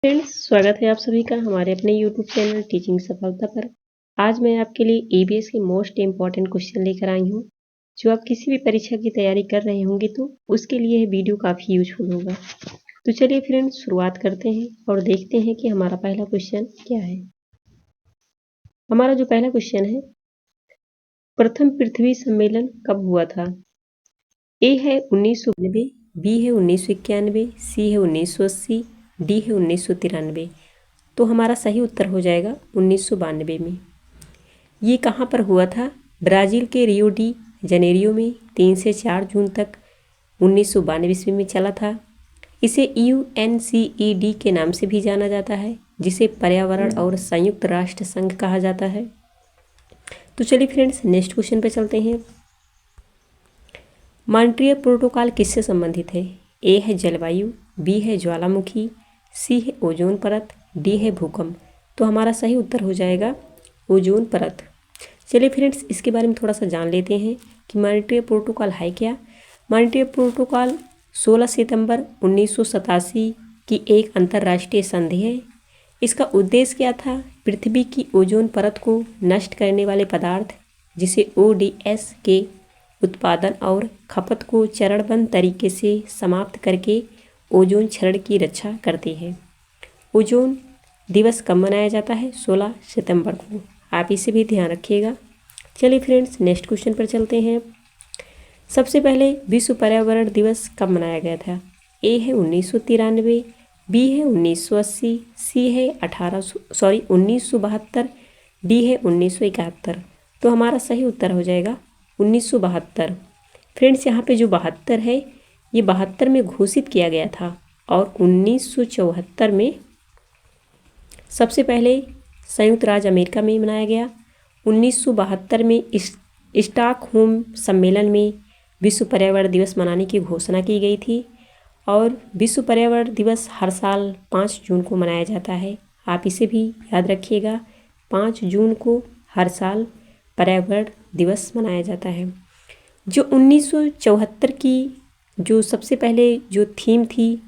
Friends, स्वागत है आप सभी का हमारे अपने यूट्यूब चैनल टीचिंग सफलता पर। आज मैं आपके लिए ईबीएस के मोस्ट इम्पॉर्टेंट क्वेश्चन लेकर आई हूँ। जो आप किसी भी परीक्षा की तैयारी कर रहे होंगे तो उसके लिए यह वीडियो काफ़ी यूजफुल होगा। तो चलिए फ्रेंड्स, शुरुआत करते हैं और देखते हैं कि हमारा पहला क्वेश्चन क्या है। हमारा जो पहला क्वेश्चन है, प्रथम पृथ्वी सम्मेलन कब हुआ था? ए है 1992, बी है 1991, सी है 1980, डी है 1993। तो हमारा सही उत्तर हो जाएगा 1992 में। ये कहाँ पर हुआ था? ब्राज़ील के रियो डी जनेरियो में 3 से 4 जून तक 1992 ईस्वी में चला था। इसे UNCED के नाम से भी जाना जाता है, जिसे पर्यावरण और संयुक्त राष्ट्र संघ कहा जाता है। तो चलिए फ्रेंड्स, नेक्स्ट क्वेश्चन पे चलते हैं। मॉन्ट्रियल प्रोटोकॉल किससे संबंधित है? ए है जलवायु, बी है ज्वालामुखी, सी है ओजोन परत, डी है भूकंप। तो हमारा सही उत्तर हो जाएगा ओजोन परत। चलिए फ्रेंड्स, इसके बारे में थोड़ा सा जान लेते हैं कि मॉन्ट्रियल प्रोटोकॉल है क्या। मॉन्ट्रियल प्रोटोकॉल 16 सितंबर 1987 की एक अंतर्राष्ट्रीय संधि है। इसका उद्देश्य क्या था? पृथ्वी की ओजोन परत को नष्ट करने वाले पदार्थ, जिसे ODS के उत्पादन और खपत को चरणबद्ध तरीके से समाप्त करके ओजोन क्षरण की रक्षा करती है। ओजोन दिवस कब मनाया जाता है? 16 सितंबर को। आप इसे भी ध्यान रखिएगा। चलिए फ्रेंड्स, नेक्स्ट क्वेश्चन पर चलते हैं। सबसे पहले विश्व पर्यावरण दिवस कब मनाया गया था? ए है 1993, बी है 1980, सी है 1972, डी है 1971। तो हमारा सही उत्तर हो जाएगा 1972। फ्रेंड्स, यहाँ पे जो 72 है, ये 72 में घोषित किया गया था और 1974 में सबसे पहले संयुक्त राज्य अमेरिका में मनाया गया। 1972 में स्टॉकहोम सम्मेलन में विश्व पर्यावरण दिवस मनाने की घोषणा की गई थी और विश्व पर्यावरण दिवस हर साल 5 जून को मनाया जाता है। आप इसे भी याद रखिएगा, 5 जून को हर साल पर्यावरण दिवस मनाया जाता है। जो 1974 की जो सबसे पहले जो थीम थी,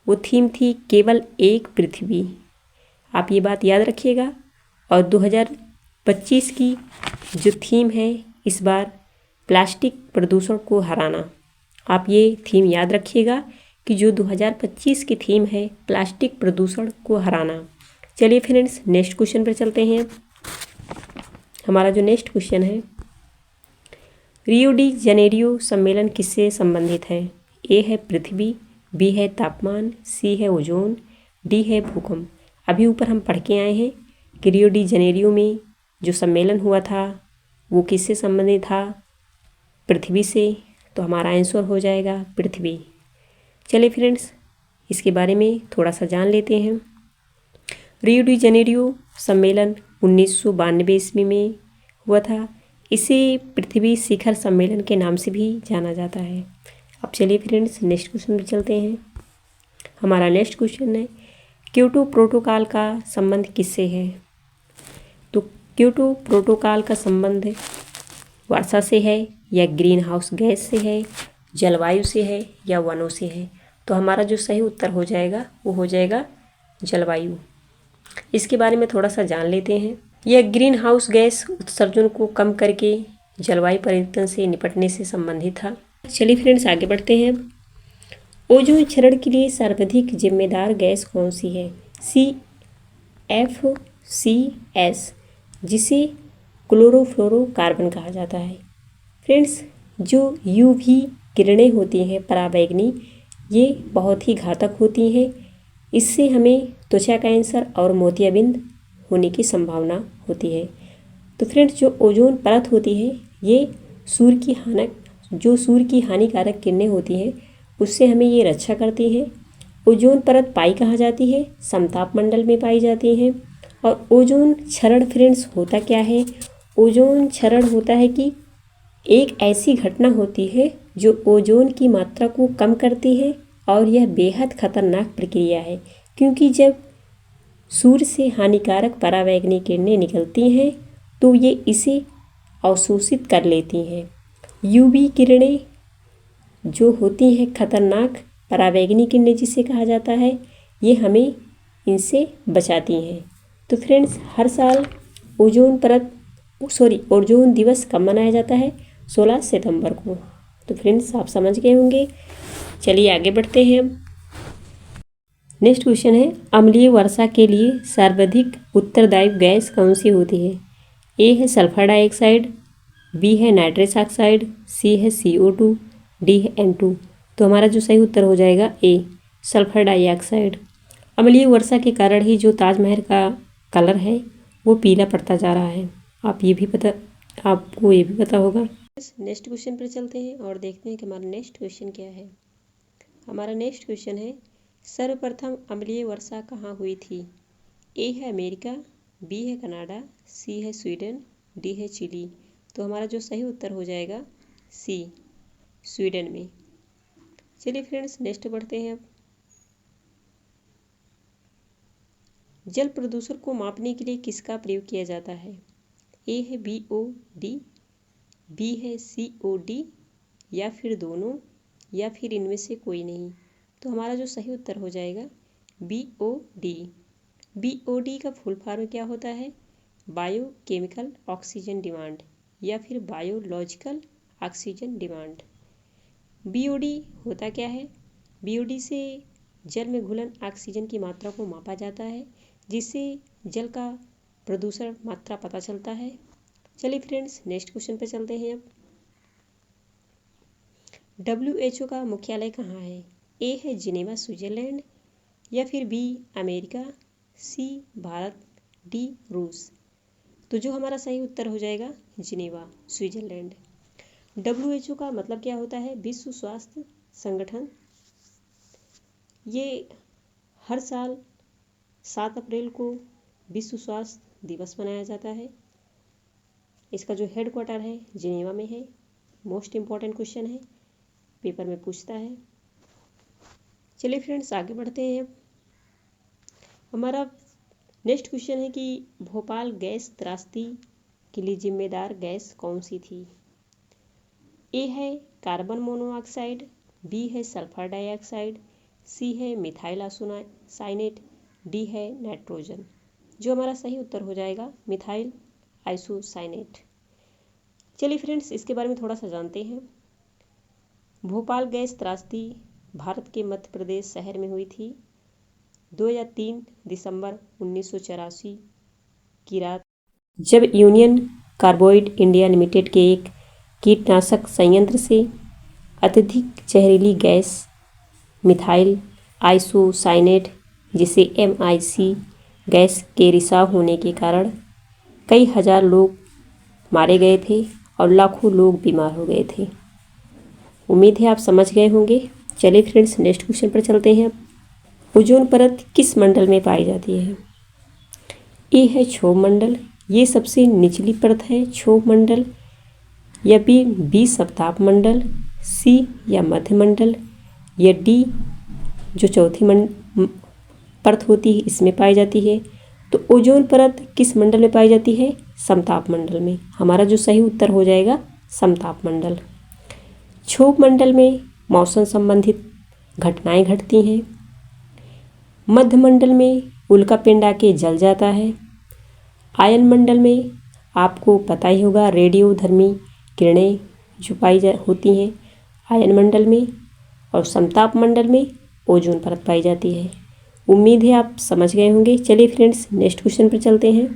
वो थीम थी केवल एक पृथ्वी। आप ये बात याद रखिएगा। और 2025 की जो थीम है इस बार प्लास्टिक प्रदूषण को हराना। आप ये थीम याद रखिएगा कि जो 2025 की थीम है प्लास्टिक प्रदूषण को हराना। चलिए फ्रेंड्स, नेक्स्ट क्वेश्चन पर चलते हैं। हमारा जो नेक्स्ट क्वेश्चन है, रियो डी जनेरियो सम्मेलन किससे संबंधित है? ए है पृथ्वी, बी है तापमान, सी है ओजोन, डी है भूकंप। अभी ऊपर हम पढ़ के आए हैं कि रियो डी जनेरियो में जो सम्मेलन हुआ था वो किससे संबंधित था? पृथ्वी से। तो हमारा आंसर हो जाएगा पृथ्वी। चलिए फ्रेंड्स, इसके बारे में थोड़ा सा जान लेते हैं। रियो डी जनेरियो सम्मेलन 1992 ईस्वी में हुआ था। इसे पृथ्वी शिखर सम्मेलन के नाम से भी जाना जाता है। अब चलिए फ्रेंड्स, नेक्स्ट क्वेश्चन पर चलते हैं। हमारा नेक्स्ट क्वेश्चन है, क्योटो प्रोटोकॉल का संबंध किससे है? तो क्योटो प्रोटोकॉल का संबंध वर्षा से है या ग्रीन हाउस गैस से है, जलवायु से है या वनों से है? तो हमारा जो सही उत्तर हो जाएगा वो हो जाएगा जलवायु। इसके बारे में थोड़ा सा जान लेते हैं। यह ग्रीन हाउस गैस उत्सर्जन को कम करके जलवायु परिवर्तन से निपटने से संबंधित था। चलिए फ्रेंड्स, आगे बढ़ते हैं। ओजोन क्षरण के लिए सर्वाधिक जिम्मेदार गैस कौन सी है? CFCS, जिसे क्लोरोफ्लोरोकार्बन कहा जाता है। फ्रेंड्स, जो UV किरणें होती हैं पराबैंगनी, ये बहुत ही घातक होती हैं। इससे हमें त्वचा कैंसर और मोतियाबिंद होने की संभावना होती है। तो फ्रेंड्स, जो ओजोन परत होती है ये सूर्य की हानिकारक किरणें होती हैं उससे हमें ये रक्षा करती है। ओजोन परत पाई कहाँ जाती है? समताप मंडल में पाई जाती है। और ओजोन क्षरण फ्रेंड्स होता क्या है? ओजोन क्षरण होता है कि एक ऐसी घटना होती है जो ओजोन की मात्रा को कम करती है और यह बेहद खतरनाक प्रक्रिया है, क्योंकि जब सूर्य से हानिकारक पराबैंगनी किरणें निकलती हैं तो ये इसे अवशोषित कर लेती हैं। UV किरणें जो होती हैं खतरनाक पराबैंगनी किरणें जिसे कहा जाता है, ये हमें इनसे बचाती हैं। तो फ्रेंड्स हर साल ओजोन दिवस कब मनाया जाता है? 16 सितंबर को। तो फ्रेंड्स आप समझ गए होंगे। चलिए आगे बढ़ते हैं। अब नेक्स्ट क्वेश्चन है, अम्लीय वर्षा के लिए सर्वाधिक उत्तरदायी गैस कौन सी होती है? ए है सल्फर डाइऑक्साइड, बी है नाइट्रस ऑक्साइड, सी है CO2, डी है N2। तो हमारा जो सही उत्तर हो जाएगा ए, सल्फर डाइऑक्साइड। अम्लीय वर्षा के कारण ही जो ताजमहल का कलर है वो पीला पड़ता जा रहा है। आपको ये भी पता होगा। नेक्स्ट क्वेश्चन पर चलते हैं और देखते हैं कि हमारा नेक्स्ट क्वेश्चन क्या है। हमारा नेक्स्ट क्वेश्चन है, सर्वप्रथम अम्लीय वर्षा कहाँ हुई थी? ए है अमेरिका, बी है कनाडा, सी है स्वीडन, डी है चिली। तो हमारा जो सही उत्तर हो जाएगा सी, स्वीडन में। चलिए फ्रेंड्स नेक्स्ट बढ़ते हैं। अब जल प्रदूषण को मापने के लिए किसका प्रयोग किया जाता है? ए है BOD, बी है COD, या फिर दोनों, या फिर इनमें से कोई नहीं। तो हमारा जो सही उत्तर हो जाएगा BOD। BOD का फुल फॉर्म क्या होता है? बायोकेमिकल ऑक्सीजन डिमांड या फिर बायोलॉजिकल ऑक्सीजन डिमांड। BOD होता क्या है? BOD से जल में घुलन ऑक्सीजन की मात्रा को मापा जाता है, जिससे जल का प्रदूषण मात्रा पता चलता है। चलिए फ्रेंड्स नेक्स्ट क्वेश्चन पे चलते हैं। अब WHO का मुख्यालय कहाँ है? ए है जिनेवा स्विट्जरलैंड, या फिर बी अमेरिका, सी भारत, डी रूस। तो जो हमारा सही उत्तर हो जाएगा जिनेवा स्विट्जरलैंड। WHO का मतलब क्या होता है? विश्व स्वास्थ्य संगठन। ये हर साल 7 अप्रैल को विश्व स्वास्थ्य दिवस मनाया जाता है। इसका जो हेडक्वार्टर है जिनेवा में है। मोस्ट इम्पॉर्टेंट क्वेश्चन है, पेपर में पूछता है। चलिए फ्रेंड्स आगे बढ़ते हैं। हमारा नेक्स्ट क्वेश्चन है कि भोपाल गैस त्रासदी के लिए जिम्मेदार गैस कौन सी थी? ए है कार्बन मोनोऑक्साइड, बी है सल्फर डाइऑक्साइड, सी है मिथाइल आइसोसाइनेट, डी है नाइट्रोजन। जो हमारा सही उत्तर हो जाएगा मिथाइल आइसोसाइनेट। चलिए फ्रेंड्स इसके बारे में थोड़ा सा जानते हैं। भोपाल गैस त्रासदी भारत के मध्य प्रदेश शहर में हुई थी 2003 दिसंबर 1984 की रात, जब यूनियन कार्बाइड इंडिया लिमिटेड के एक कीटनाशक संयंत्र से अत्यधिक जहरीली गैस मिथाइल आइसोसाइनेट जिसे MIC गैस के रिसाव होने के कारण कई हजार लोग मारे गए थे और लाखों लोग बीमार हो गए थे। उम्मीद है आप समझ गए होंगे। चलिए फ्रेंड्स नेक्स्ट क्वेश्चन पर चलते हैं। ओजोन परत किस मंडल में पाई जाती है? ए है क्षोभ मंडल, ये सबसे निचली परत है क्षोभ मंडल, या बी सप्ताप मंडल, सी या मध्य मंडल, या डी जो चौथी परत होती है इसमें पाई जाती है। तो ओजोन परत किस मंडल में पाई जाती है? समताप मंडल में। हमारा जो सही उत्तर हो जाएगा समताप मंडल। क्षोभ मंडल में मौसम संबंधित घटनाएं घटती हैं। मध्य मंडल में उल्कापिंड आके जल जाता है। आयन मंडल में आपको पता ही होगा रेडियोधर्मी किरणें जो होती हैं आयन मंडल में, और समताप मंडल में ओजोन परत पाई जाती है। उम्मीद है आप समझ गए होंगे। चलिए फ्रेंड्स नेक्स्ट क्वेश्चन पर चलते हैं।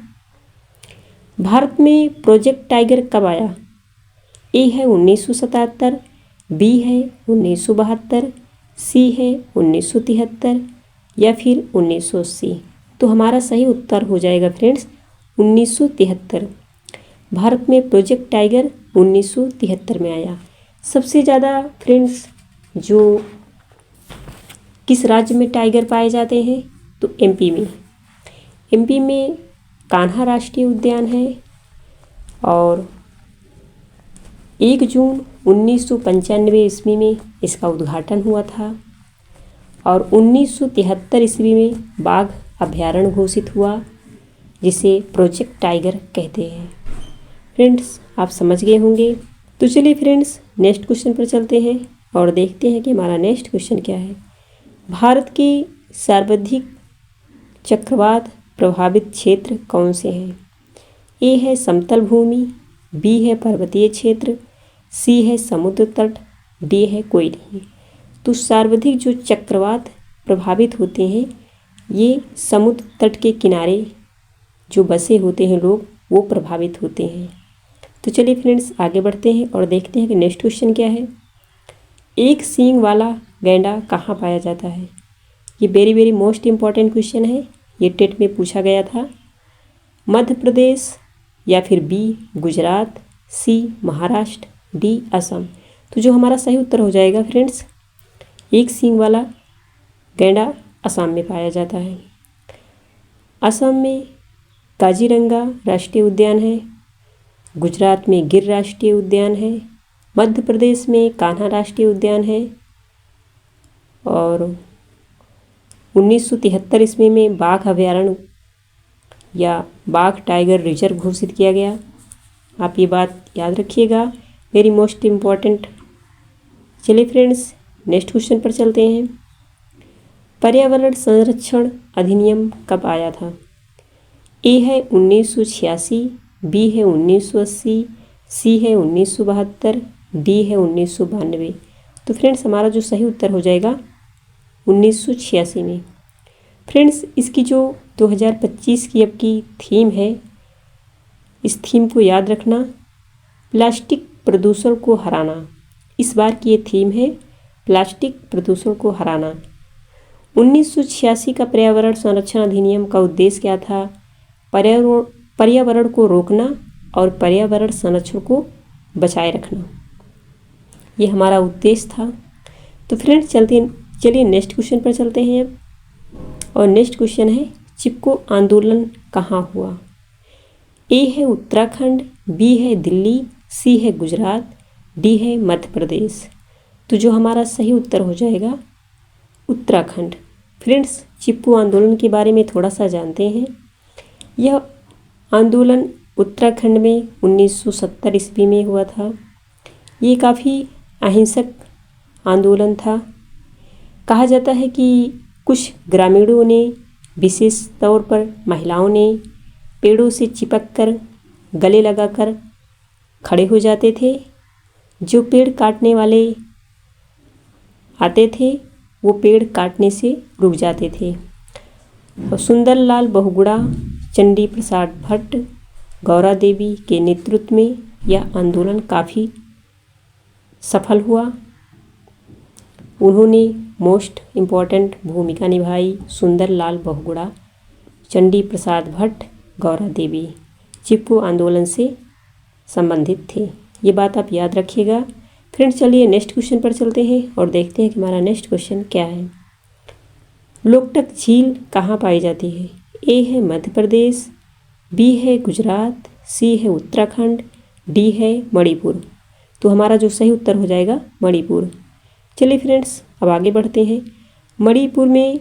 भारत में प्रोजेक्ट टाइगर कब आया? ए है 1977, बी है 1972, सी है 1973, या फिर 1980। तो हमारा सही उत्तर हो जाएगा फ्रेंड्स 1973। भारत में प्रोजेक्ट टाइगर 1973 में आया। सबसे ज़्यादा फ्रेंड्स जो किस राज्य में टाइगर पाए जाते हैं? तो MP में। MP में कान्हा राष्ट्रीय उद्यान है, और 1 जून 1995 ईस्वी में इसका उद्घाटन हुआ था, और 1973 ईस्वी में बाघ अभयारण्य घोषित हुआ, जिसे प्रोजेक्ट टाइगर कहते हैं। फ्रेंड्स आप समझ गए होंगे। तो चलिए फ्रेंड्स नेक्स्ट क्वेश्चन पर चलते हैं और देखते हैं कि हमारा नेक्स्ट क्वेश्चन क्या है। भारत की सर्वाधिक चक्रवात प्रभावित क्षेत्र कौन से हैं? ए है समतल भूमि, बी है पर्वतीय क्षेत्र, सी है समुद्र तट, डी है कोई नहीं। तो सर्वाधिक जो चक्रवात प्रभावित होते हैं ये समुद्र तट के किनारे जो बसे होते हैं लोग वो प्रभावित होते हैं। तो चलिए फ्रेंड्स आगे बढ़ते हैं और देखते हैं कि नेक्स्ट क्वेश्चन क्या है। एक सींग वाला गैंडा कहाँ पाया जाता है? ये very very most important question है, ये टेट में पूछा गया था। मध्य प्रदेश या फिर बी गुजरात, सी महाराष्ट्र, डी असम। तो जो हमारा सही उत्तर हो जाएगा फ्रेंड्स, एक सींग वाला गैंडा असम में पाया जाता है। असम में काजीरंगा राष्ट्रीय उद्यान है, गुजरात में गिर राष्ट्रीय उद्यान है, मध्य प्रदेश में कान्हा राष्ट्रीय उद्यान है और 1973 ईस्वी में बाघ अभयारण्य या बाघ टाइगर रिजर्व घोषित किया गया। आप ये बात याद रखिएगा, वेरी मोस्ट इम्पॉर्टेंट। चलिए फ्रेंड्स नेक्स्ट क्वेश्चन पर चलते हैं। पर्यावरण संरक्षण अधिनियम कब आया था? ए है 1986, बी है 1980, सी है 1972, डी है 1992। तो फ्रेंड्स हमारा जो सही उत्तर हो जाएगा 1986 में। फ्रेंड्स इसकी जो 2025 की अब की थीम है, इस थीम को याद रखना, प्लास्टिक प्रदूषण को हराना। इस बार की ये थीम है प्लास्टिक प्रदूषण को हराना। 1986 का पर्यावरण संरक्षण अधिनियम का उद्देश्य क्या था? पर्यावरण को रोकना और पर्यावरण संरक्षण को बचाए रखना, ये हमारा उद्देश्य था। तो फ्रेंड्स चलिए नेक्स्ट क्वेश्चन पर चलते हैं अब। और नेक्स्ट क्वेश्चन है चिपको आंदोलन कहाँ हुआ? ए है उत्तराखंड, बी है दिल्ली, सी है गुजरात, डी है मध्य प्रदेश। तो जो हमारा सही उत्तर हो जाएगा उत्तराखंड। फ्रेंड्स चिपको आंदोलन के बारे में थोड़ा सा जानते हैं। यह आंदोलन उत्तराखंड में 1970 ईस्वी में हुआ था। ये काफ़ी अहिंसक आंदोलन था। कहा जाता है कि कुछ ग्रामीणों ने, विशेष तौर पर महिलाओं ने, पेड़ों से चिपक कर गले लगाकर खड़े हो जाते थे। जो पेड़ काटने वाले आते थे वो पेड़ काटने से रुक जाते थे। और सुंदरलाल बहुगुणा, चंडी प्रसाद भट्ट, गौरा देवी के नेतृत्व में यह आंदोलन काफ़ी सफल हुआ। उन्होंने मोस्ट इम्पॉर्टेंट भूमिका निभाई। सुंदरलाल बहुगुणा, चंडी प्रसाद भट्ट, गौरा देवी चिपको आंदोलन से संबंधित थे। ये बात आप याद रखिएगा। फ्रेंड्स चलिए नेक्स्ट क्वेश्चन पर चलते हैं और देखते हैं कि हमारा नेक्स्ट क्वेश्चन क्या है। लोकटक झील कहाँ पाई जाती है? ए है मध्य प्रदेश, बी है गुजरात, सी है उत्तराखंड, डी है मणिपुर। तो हमारा जो सही उत्तर हो जाएगा मणिपुर। चलिए फ्रेंड्स अब आगे बढ़ते हैं। मणिपुर में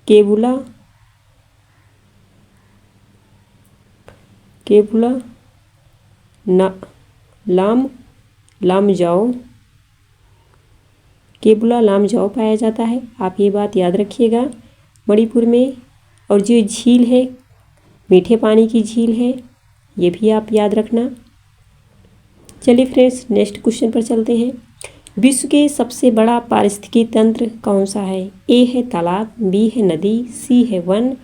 केबुला लामजाओ पाया जाता है। आप ये बात याद रखिएगा मणिपुर में। और जो झील है मीठे पानी की झील है, ये भी आप याद रखना। चलिए फ्रेंड्स नेक्स्ट क्वेश्चन पर चलते हैं। विश्व के सबसे बड़ा पारिस्थितिकी तंत्र कौन सा है? ए है तालाब, बी है नदी, सी है वन,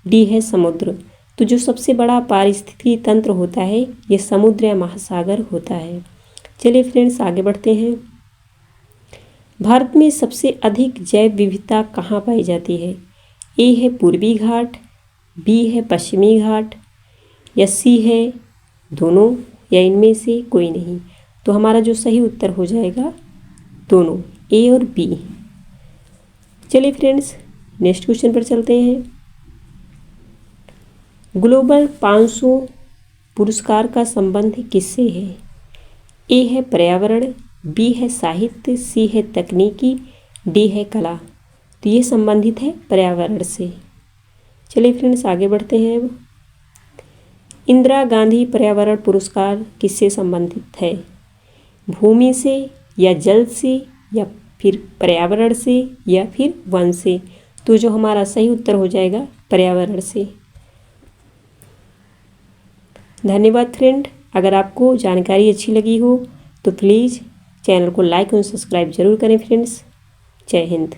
डी है समुद्र। तो जो सबसे बड़ा पारिस्थितिकी तंत्र होता है ये समुद्र या महासागर होता है। चलिए फ्रेंड्स आगे बढ़ते हैं। भारत में सबसे अधिक जैव विविधता कहाँ पाई जाती है? ए है पूर्वी घाट, बी है पश्चिमी घाट, या सी है दोनों, या इनमें से कोई नहीं। तो हमारा जो सही उत्तर हो जाएगा दोनों, ए और बी। चलिए फ्रेंड्स नेक्स्ट क्वेश्चन पर चलते हैं। ग्लोबल 500 पुरस्कार का संबंध किससे है? ए है पर्यावरण, बी है साहित्य, सी है तकनीकी, डी है कला। तो ये संबंधित है पर्यावरण से। चलिए फ्रेंड्स आगे बढ़ते हैं अब। इंदिरा गांधी पर्यावरण पुरस्कार किससे संबंधित है? भूमि से, या जल से, या फिर पर्यावरण से, या फिर वन से। तो जो हमारा सही उत्तर हो जाएगा पर्यावरण से। धन्यवाद फ्रेंड। अगर आपको जानकारी अच्छी लगी हो तो प्लीज़ चैनल को लाइक और सब्सक्राइब जरूर करें फ्रेंड्स। जय हिंद।